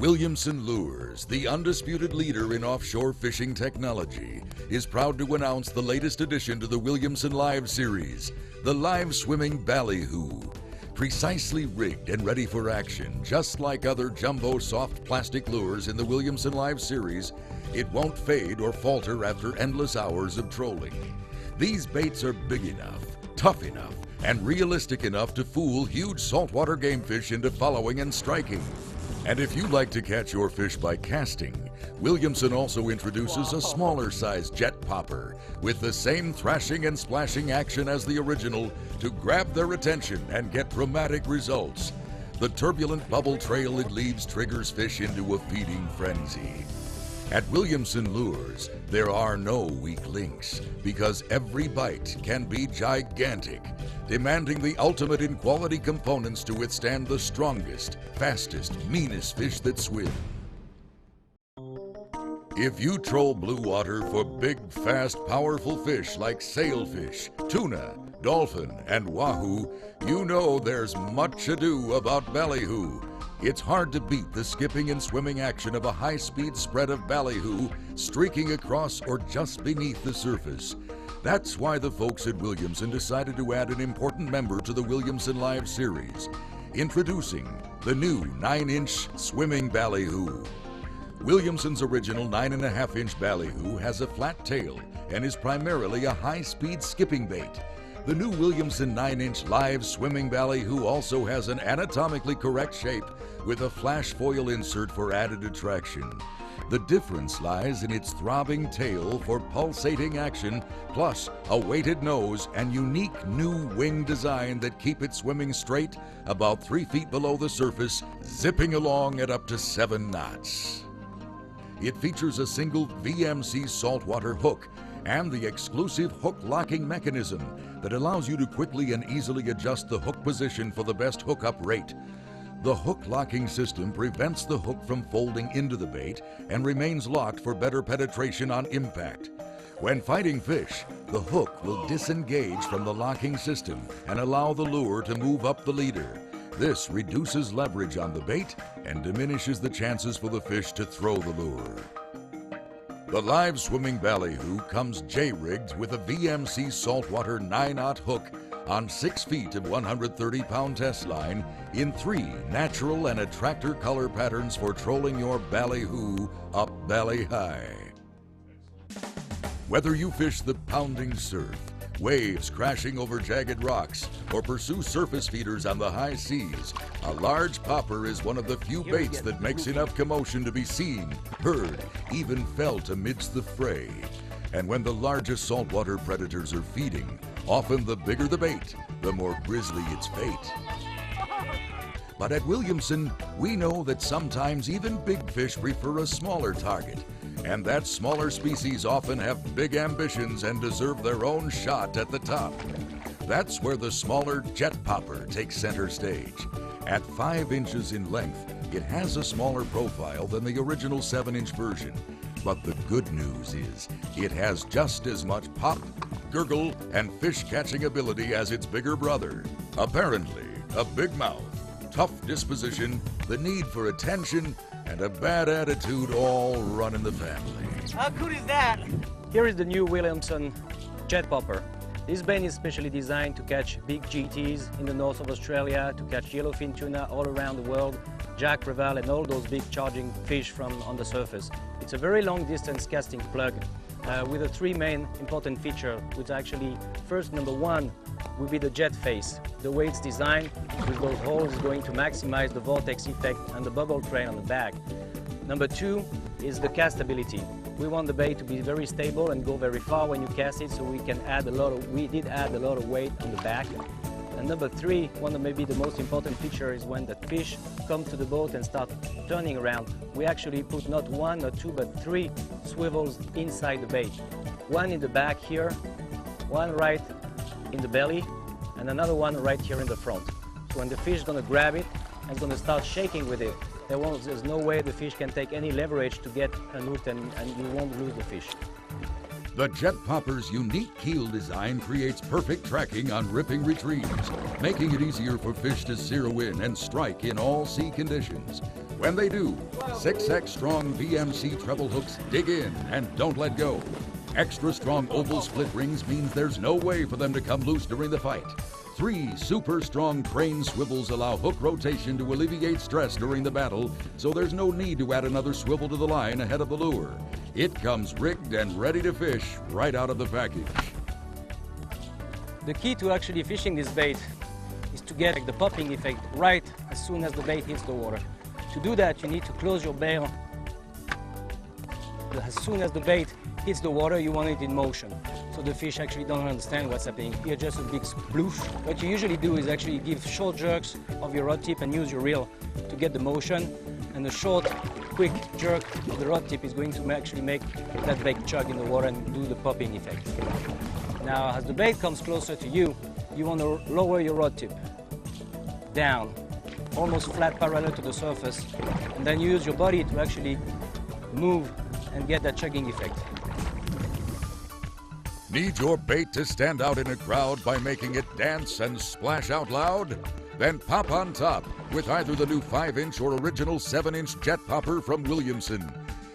Williamson Lures, the undisputed leader in offshore fishing technology, is proud to announce the latest addition to the Williamson Live series, the live swimming Ballyhoo. Precisely rigged and ready for action, just like other jumbo soft plastic lures in the Williamson Live series, it won't fade or falter after endless hours of trolling. These baits are big enough, tough enough, and realistic enough to fool huge saltwater game fish into following and striking. And if you like to catch your fish by casting, Williamson also introduces a smaller size Jet Popper with the same thrashing and splashing action as the original to grab their attention and get dramatic results. The turbulent bubble trail it leaves triggers fish into a feeding frenzy. At Williamson Lures, there are no weak links because every bite can be gigantic, demanding the ultimate in quality components to withstand the strongest, fastest, meanest fish that swim. If you troll blue water for big, fast, powerful fish like sailfish, tuna, dolphin, and wahoo, you know there's much ado about Ballyhoo. It's hard to beat the skipping and swimming action of a high-speed spread of Ballyhoo streaking across or just beneath the surface. That's why the folks at Williamson decided to add an important member to the Williamson Live series. Introducing the new 9-inch swimming Ballyhoo. Williamson's original 9.5-inch Ballyhoo has a flat tail and is primarily a high-speed skipping bait. The new Williamson 9-inch live swimming Ballyhoo also has an anatomically correct shape with a flash foil insert for added attraction. The difference lies in its throbbing tail for pulsating action, plus a weighted nose and unique new wing design that keep it swimming straight about 3 feet below the surface, zipping along at up to 7 knots. It features a single VMC saltwater hook and the exclusive hook locking mechanism that allows you to quickly and easily adjust the hook position for the best hookup rate. The hook locking system prevents the hook from folding into the bait and remains locked for better penetration on impact. When fighting fish, the hook will disengage from the locking system and allow the lure to move up the leader. This reduces leverage on the bait and diminishes the chances for the fish to throw the lure. The live swimming Ballyhoo comes J-rigged with a VMC saltwater 9/0 hook on 6 feet of 130-pound test line in 3 natural and attractor color patterns for trolling your Ballyhoo up belly high. Whether you fish the pounding surf, waves crashing over jagged rocks, or pursue surface feeders on the high seas, a large popper is one of the few baits that makes enough commotion to be seen, heard, even felt amidst the fray. And when the largest saltwater predators are feeding, often the bigger the bait, the more grisly its fate. But at Williamson, we know that sometimes even big fish prefer a smaller target, and that smaller species often have big ambitions and deserve their own shot at the top. That's where the smaller Jet Popper takes center stage. At 5 inches in length, it has a smaller profile than the original 7-inch version. But the good news is, it has just as much pop, gurgle, and fish-catching ability as its bigger brother. Apparently, a big mouth, tough disposition, the need for attention, and a bad attitude all run in the family. How good is that? Here is the new Williamson Jet Popper. This bait is specially designed to catch big GTs in the north of Australia, to catch yellowfin tuna all around the world, jack crevalle, and all those big charging fish from on the surface. It's a very long distance casting plug with the 3 main important features, which actually, first, number 1, will be the jet face. The way it's designed with those holes is going to maximize the vortex effect and the bubble trail on the back. Number 2 is the castability. We want the bait to be very stable and go very far when you cast it, so we did add a lot of weight on the back. And number 3, one of maybe the most important feature is when the fish come to the boat and start turning around, we actually put not 1 or 2 but 3 swivels inside the bait. 1 in the back here, 1 right in the belly, and another 1 right here in the front. So when the fish is going to grab it and going to start shaking with it, there's no way the fish can take any leverage to get unhooked, and you won't lose the fish. The Jet Popper's unique keel design creates perfect tracking on ripping retrieves, making it easier for fish to zero in and strike in all sea conditions. When they do, 6X strong VMC treble hooks dig in and don't let go. Extra strong oval split rings means there's no way for them to come loose during the fight. 3 super strong crane swivels allow hook rotation to alleviate stress during the battle, so there's no need to add another swivel to the line ahead of the lure. It comes rigged and ready to fish right out of the package. The key to actually fishing this bait is to get the popping effect right as soon as the bait hits the water. To do that, you need to close your bail. As soon as the bait hits the water, you want it in motion. So the fish actually don't understand what's happening. Here, just a big sploosh. What you usually do is actually give short jerks of your rod tip and use your reel to get the motion. And a short, quick jerk of the rod tip is going to actually make that bait chug in the water and do the popping effect. Now, as the bait comes closer to you, you want to lower your rod tip down, almost flat parallel to the surface, and then use your body to actually move and get that chugging effect. Need your bait to stand out in a crowd by making it dance and splash out loud? Then pop on top with either the new 5-inch or original 7-inch Jet Popper from Williamson.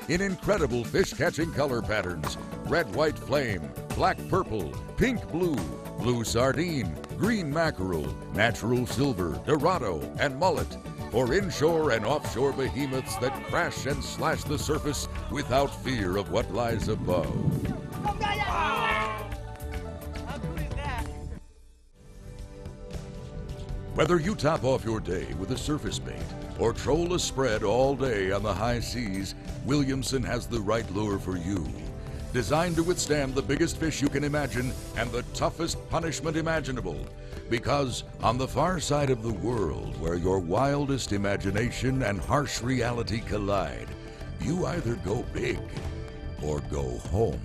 In incredible fish-catching color patterns: red, white flame, black, purple, pink, blue, blue sardine, green mackerel, natural silver, dorado, and mullet, for inshore and offshore behemoths that crash and slash the surface without fear of what lies above. Whether you top off your day with a surface bait or troll a spread all day on the high seas, Williamson has the right lure for you. Designed to withstand the biggest fish you can imagine and the toughest punishment imaginable. Because on the far side of the world, where your wildest imagination and harsh reality collide, you either go big or go home.